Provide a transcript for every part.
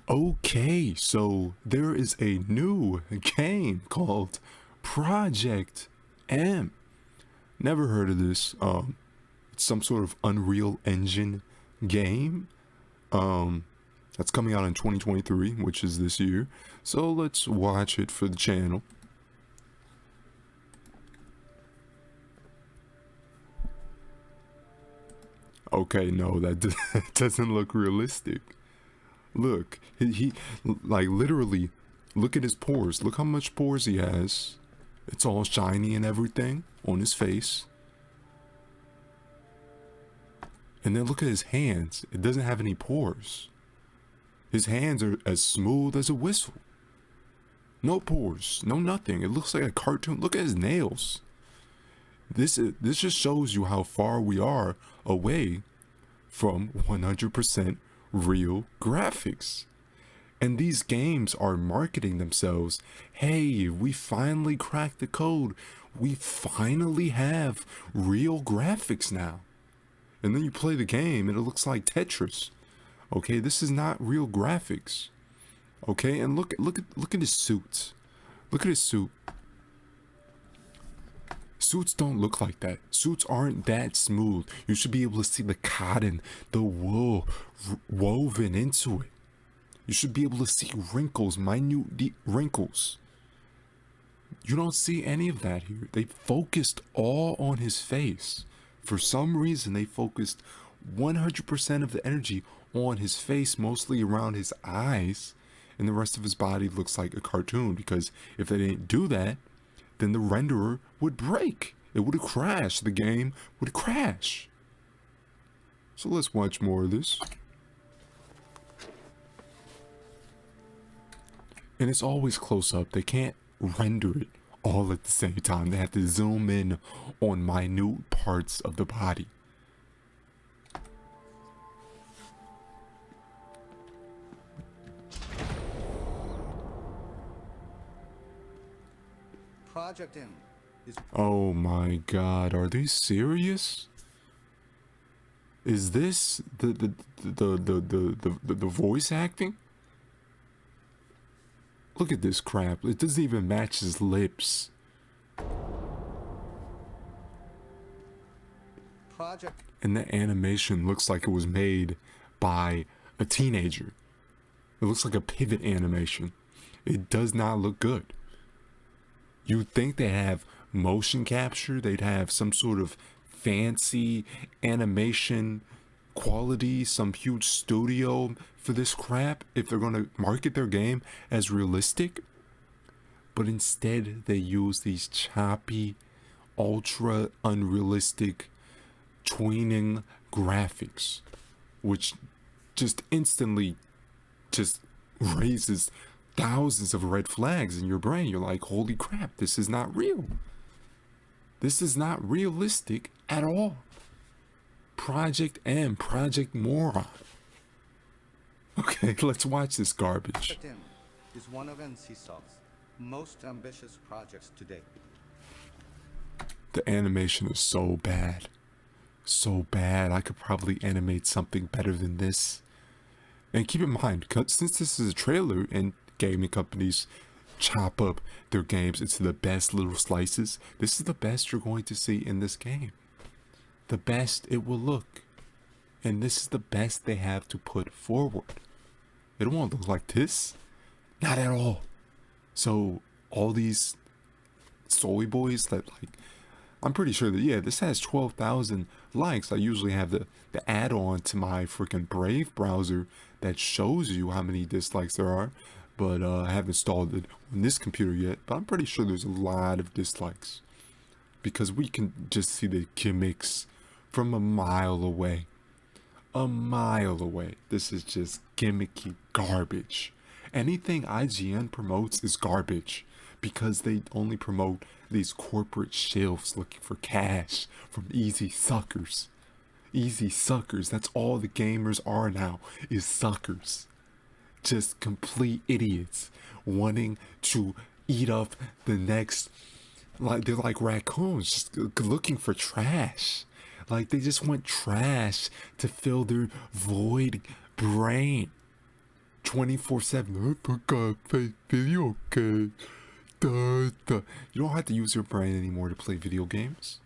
Okay, so there is a new game called Project M. Never heard of this. It's some sort of Unreal Engine game. Um, that's coming out in 2023, which is this year. So let's watch it for the channel. Okay, no, that doesn't look realistic. Look, he like literally, look at his pores. Look how much pores he has. It's all shiny and everything on his face. And then look at his hands. It doesn't have any pores. His hands are as smooth as a whistle. No pores, no nothing. It looks like a cartoon. Look at his nails. This just shows you how far we are away from 100% real graphics. And these games are marketing themselves. Hey, we finally cracked the code. We finally have real graphics now. And then you play the game and it looks like Tetris. Okay, this is not real graphics. Okay, and look at his suits. Look at his suit. Suits don't look like that. Suits aren't that smooth. You should be able to see the cotton, the wool woven into it. You should be able to see wrinkles, minute deep wrinkles. You don't see any of that here. They focused all on his face. For some reason, they focused 100% of the energy on his face, mostly around his eyes, and the rest of his body looks like a cartoon, because if they didn't do that, then the renderer would break. It would have crashed. The game would crash. So let's watch more of this. And it's always close up. They can't render it all at the same time. They have to zoom in on minute parts of the body. Project M is Oh my god, are they serious? Is this the voice acting? Look at this crap. It doesn't even match his lips. Project And the animation looks like it was made by a teenager. It looks like a pivot animation. It does not look good. You'd think they have motion capture, they'd have some sort of fancy animation quality, some huge studio for this crap if they're gonna market their game as realistic. But instead they use these choppy, ultra unrealistic tweening graphics, which just instantly just raises thousands of red flags in your brain. You're like, holy crap, this is not real. This is not realistic at all. Project M, Project Moron. Okay, let's watch this garbage. Project M is one of NCSoft's most ambitious projects to date. The animation is so bad. So bad. I could probably animate something better than this. And keep in mind, since this is a trailer and gaming companies chop up their games into the best little slices, this is the best you're going to see in this game. The best it will look. And this is the best they have to put forward. It won't look like this. Not at all. So all these soy boys that like, I'm pretty sure that, yeah, this has 12,000 likes. I usually have the add-on to my freaking Brave browser that shows you how many dislikes there are. But I haven't installed it on this computer yet. But I'm pretty sure there's a lot of dislikes. Because we can just see the gimmicks from a mile away. A mile away. This is just gimmicky garbage. Anything IGN promotes is garbage. Because they only promote these corporate shills looking for cash from easy suckers. Easy suckers. That's all the gamers are now, is suckers. Just complete idiots wanting to eat up the next, like they're like raccoons, just looking for trash. Like they just want trash to fill their void brain. 24/7. I forgot to play video games. Duh, duh. You don't have to use your brain anymore to play video games.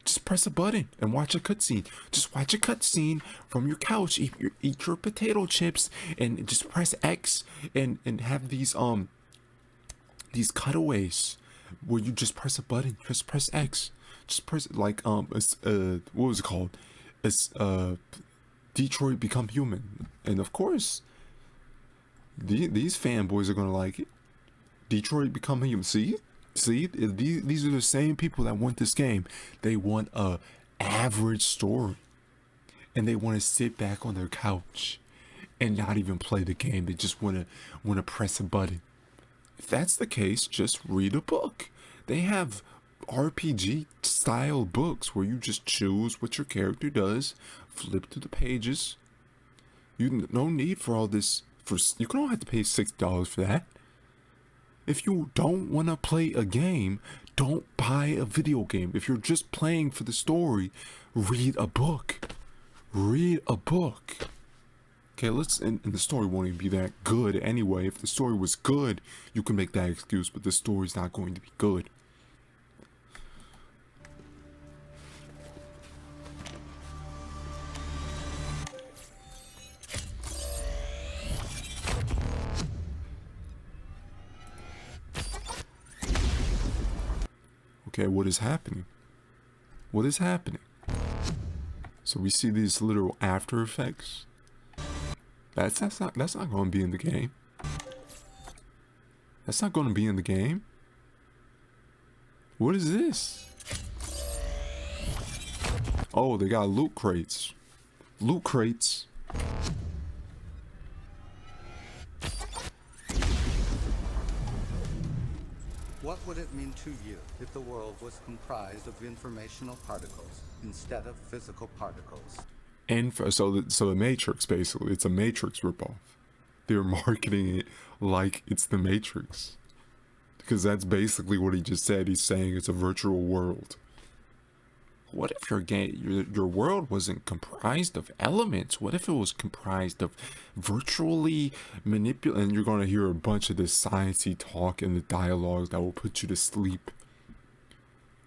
Just press a button and watch a cutscene. Just watch a cutscene from your couch. Eat your potato chips and just press X and have these cutaways where you just press a button. Just press X. Just press like what was it called? It's Detroit Become Human, and of course, these fanboys are gonna like it. Detroit Become Human. See, these are the same people that want this game. They want a average story, and they want to sit back on their couch and not even play the game. They just wanna press a button. If that's the case, just read a book. They have RPG style books where you just choose what your character does, flip through the pages. No need for all this. You don't have to pay $6 for that. If you don't want to play a game, don't buy a video game. If you're just playing for the story, read a book. Read a book. Okay, and the story won't even be that good anyway. If the story was good, you can make that excuse, but the story's not going to be good. Okay, what is happening? What is happening? So we see these little after effects. That's not going to be in the game. That's not going to be in the game. What is this? Oh, they got loot crates. Loot crates. What would it mean to you if the world was comprised of informational particles instead of physical particles? So the Matrix, basically, it's a Matrix ripoff. They're marketing it like it's the Matrix, because that's basically what he just said. He's saying it's a virtual world. What if your world wasn't comprised of elements? What if it was comprised of virtually manipulated? And you're going to hear a bunch of this sciencey talk in the dialogues that will put you to sleep.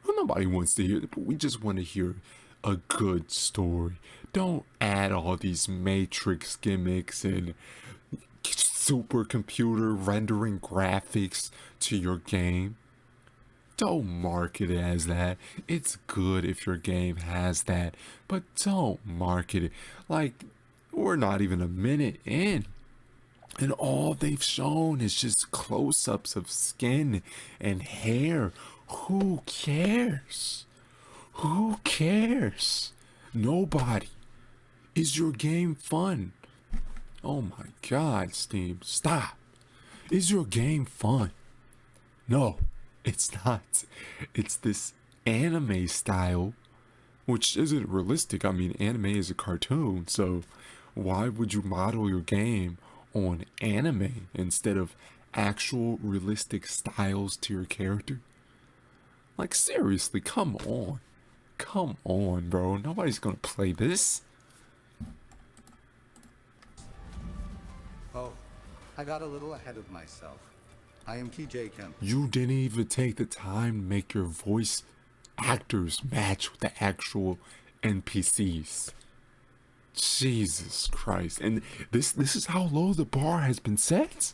Well, nobody wants to hear that, but we just want to hear a good story. Don't add all these Matrix gimmicks and supercomputer rendering graphics to your game. Don't market it as that. It's good if your game has that, but don't market it like we're not even a minute in, and all they've shown is just close-ups of skin and hair. Who cares? Who cares? Nobody. Is your game fun? Oh my God, Steam, stop. Is your game fun? No, it's not. It's this anime style, which isn't realistic. I mean, anime is a cartoon, so why would you model your game on anime instead of actual realistic styles to your character? Like, seriously, come on. Come on, bro. Nobody's gonna play this. Oh, I got a little ahead of myself. I am TJ Kemp. You didn't even take the time to make your voice actors match with the actual NPCs. Jesus Christ. And this is how low the bar has been set.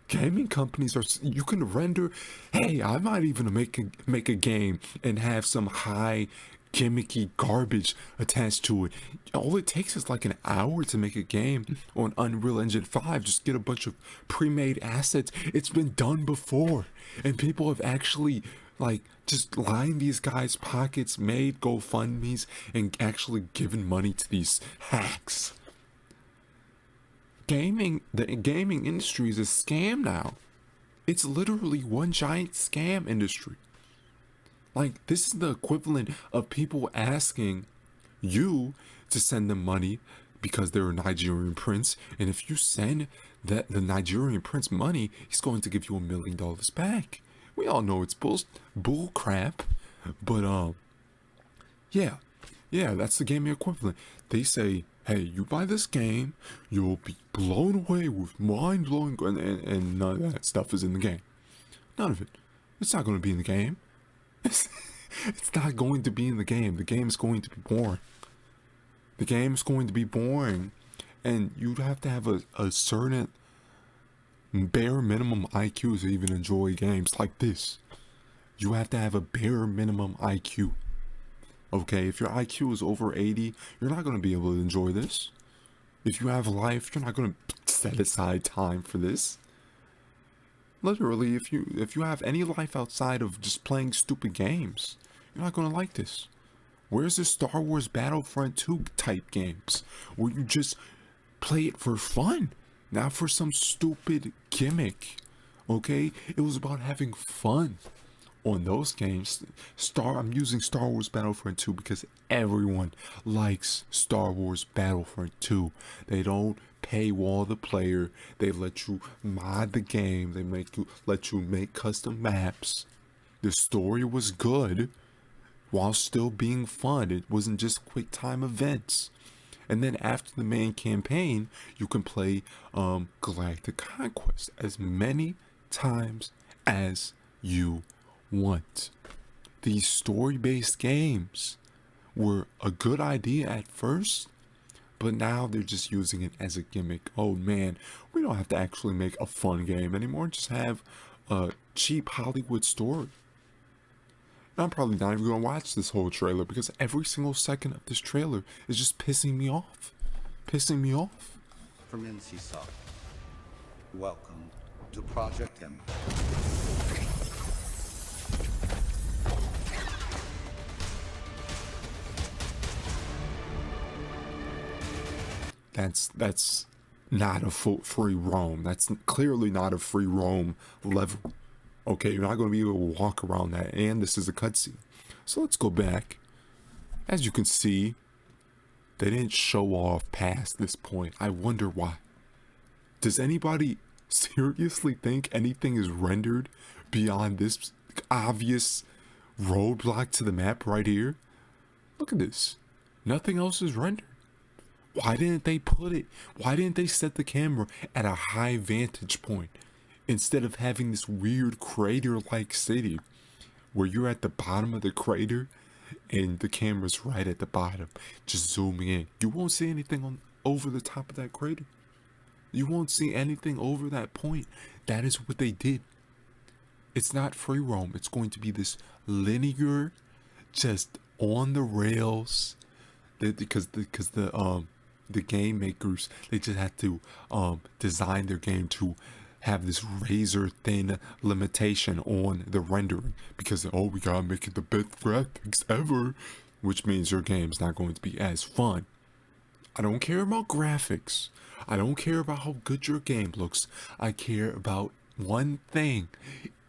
Gaming companies you can render, hey, I might even make a game and have some high gimmicky garbage attached to it. All it takes is like an hour to make a game on Unreal Engine 5. Just get a bunch of pre-made assets. It's been done before, and people have actually like just lined these guys' pockets, made GoFundMes, and actually given money to these hacks. The gaming industry is a scam now. It's literally one giant scam industry. Like, this is the equivalent of people asking you to send them money because they're a Nigerian prince, and if you send the Nigerian prince money, he's going to give you $1 million back. We all know it's bull crap, but yeah, that's the gaming equivalent. They say, hey, you buy this game, you'll be blown away with mind-blowing, and none of that stuff is in the game. None of it. It's not going to be in the game. It's not going to be in the game. The game is going to be boring. The game's going to be boring, and you'd have to have a certain bare minimum IQ to even enjoy games like this. You have to have a bare minimum IQ. Okay, if your IQ is over 80, you're not going to be able to enjoy this. If you have life, you're not going to set aside time for this. Literally, if you have any life outside of just playing stupid games, you're not going to like this. Where's the Star Wars Battlefront 2 type games where you just play it for fun, not for some stupid gimmick? Okay, it was about having fun on those games. I'm using Star Wars Battlefront 2 because everyone likes Star Wars Battlefront 2. They don't paywall the player. They let you mod the game. They let you make custom maps. The story was good while still being fun. It wasn't just quick time events. And then after the main campaign, you can play Galactic Conquest as many times as you want. These story-based games were a good idea at first, but now they're just using it as a gimmick. Oh man, we don't have to actually make a fun game anymore. Just have a cheap Hollywood story. And I'm probably not even going to watch this whole trailer because every single second of this trailer is just pissing me off. Pissing me off. From NCSoft, welcome to Project M. That's not a full free roam. That's clearly not a free roam level. Okay, you're not going to be able to walk around that. And this is a cutscene. So let's go back. As you can see, they didn't show off past this point. I wonder why. Does anybody seriously think anything is rendered beyond this obvious roadblock to the map right here? Look at this. Nothing else is rendered. Why didn't they put it? Why didn't they set the camera at a high vantage point instead of having this weird crater-like city where you're at the bottom of the crater and the camera's right at the bottom, just zooming in? You won't see anything over the top of that crater. You won't see anything over that point. That is what they did. It's not free roam. It's going to be this linear, just on the rails. Because the game makers, they just had to design their game to have this razor thin limitation on the rendering, because we gotta make it the best graphics ever, which means your game's not going to be as fun. I don't care about graphics. I don't care about how good your game looks. I care about one thing.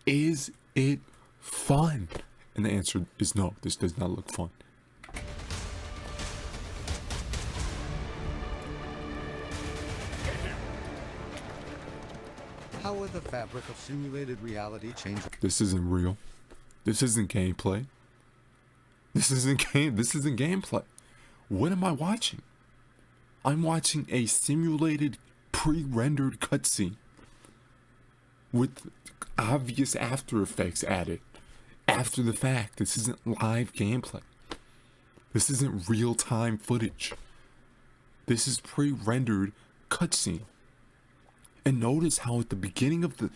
Is it fun? And the answer is no, this does not look fun. How would the fabric of simulated reality change? This isn't real. This isn't gameplay. This isn't gameplay. What am I watching? I'm watching a simulated pre-rendered cutscene with obvious After Effects added after the fact. This isn't live gameplay. This isn't real-time footage. This is pre-rendered cutscene. And notice how at the beginning of the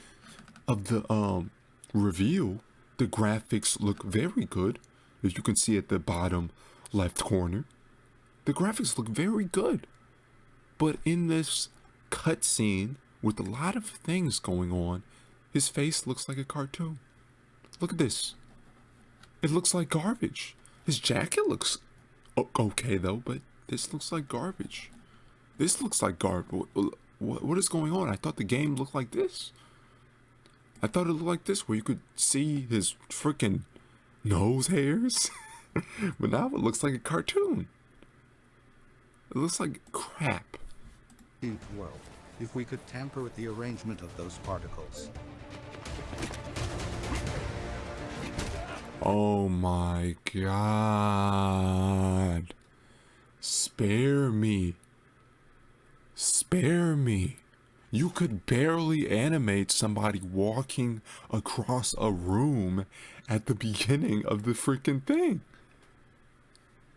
reveal, the graphics look very good. As you can see at the bottom left corner, the graphics look very good. But in this cutscene with a lot of things going on, his face looks like a cartoon. Look at this. It looks like garbage. His jacket looks okay though, but this looks like garbage. This looks like garbage. What is going on? I thought the game looked like this. I thought it looked like this, where you could see his freaking nose hairs. But now it looks like a cartoon. It looks like crap. World, if we could tamper with the arrangement of those particles. Oh my God. Spare me. spare me. You could barely animate somebody walking across a room at the beginning of the freaking thing.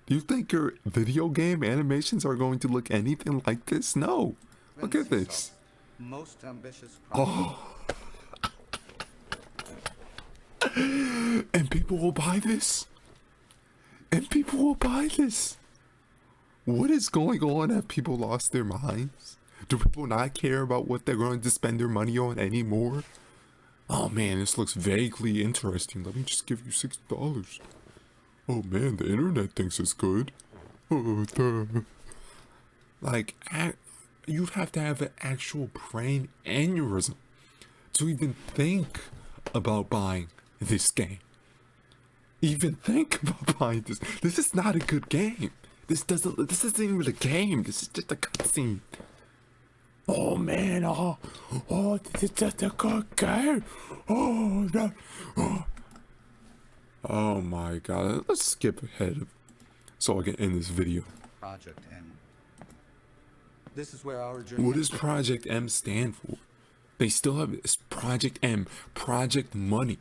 Do you think your video game animations are going to look anything like this? No. Look at this. Most ambitious project. Oh. And people will buy this. And people will buy this. What is going on? Have people lost their minds? Do people not care about what they're going to spend their money on anymore? Oh man, this looks vaguely interesting. Let me just give you $60. Oh man, the internet thinks it's good. Oh, duh. Like, you'd have to have an actual brain aneurysm to even think about buying this game. Even think about buying this. This is not a good game. This isn't even a game. This is just a cutscene. Oh man, this is just a good game. Oh no. Oh my god. Let's skip ahead so I can end this video. Project M. This is where our journey. What does Project M stand for? They still have this Project M, Project Money.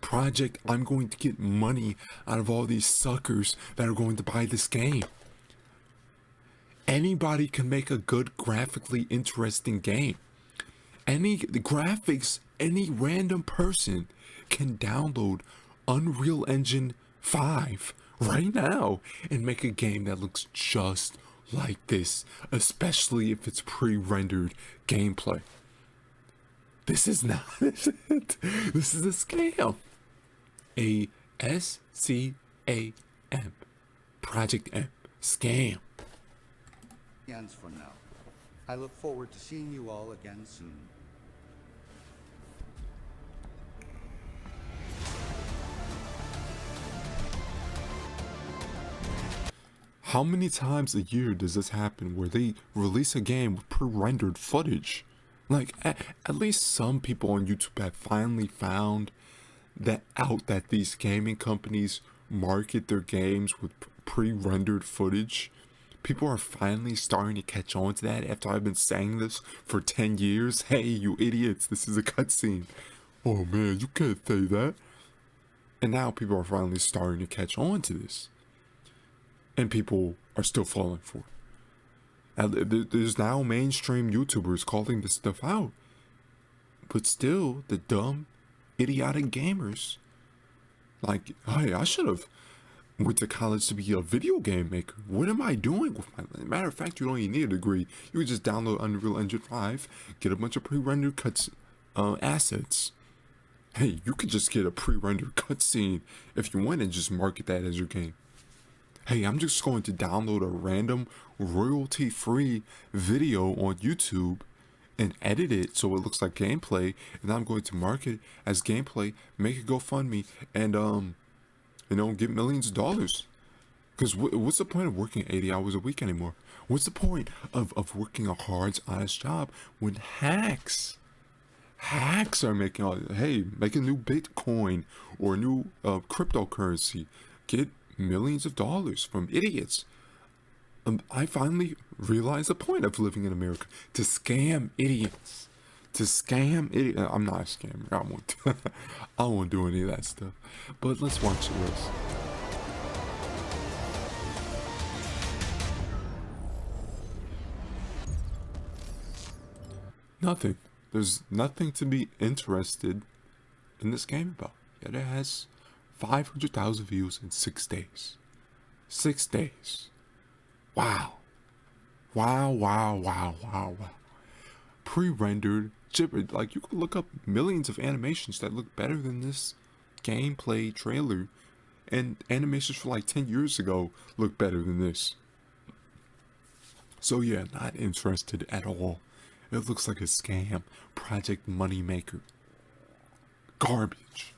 Project, I'm going to get money out of all these suckers that are going to buy this game. Anybody can make a good graphically interesting game. The graphics, any random person can download Unreal Engine 5 right now and make a game that looks just like this, especially if it's pre-rendered gameplay. This is not it. This is a scam. A SCAM. Project M. Scam. Ends for now. I look forward to seeing you all again soon. How many times a year does this happen where they release a game with pre-rendered footage? Like, at least some people on YouTube have finally found that these gaming companies market their games with pre-rendered footage. People are finally starting to catch on to that after I've been saying this for 10 years. Hey, you idiots, this is a cutscene. Oh man, you can't say that. And now people are finally starting to catch on to this. And people are still falling for it. There's now mainstream YouTubers calling this stuff out. But still, the dumb, idiotic gamers, like, hey, I should have went to college to be a video game maker. What am I doing with my life? Matter of fact, you don't even need a degree. You could just download Unreal Engine 5, get a bunch of pre-rendered assets. Hey, you could just get a pre-rendered cutscene if you want and just market that as your game. Hey, I'm just going to download a random royalty-free video on YouTube and edit it so it looks like gameplay, and I'm going to market it as gameplay, make a GoFundMe, and get millions of dollars. Because what's the point of working 80 hours a week anymore? What's the point of working a hard, honest job when hacks are making, hey, make a new Bitcoin or a new cryptocurrency, get millions of dollars from idiots. I finally realized the point of living in America, to scam idiots. I'm not a scammer. I won't do any of that stuff. But let's watch this. Nothing. There's nothing to be interested in this game about. Yet it has 500,000 views in 6 days. 6 days. Wow. Wow. Pre-rendered, like, you could look up millions of animations that look better than this gameplay trailer, and animations for like 10 years ago look better than this. So yeah, not interested at all. It looks like a scam. Project Moneymaker. Garbage.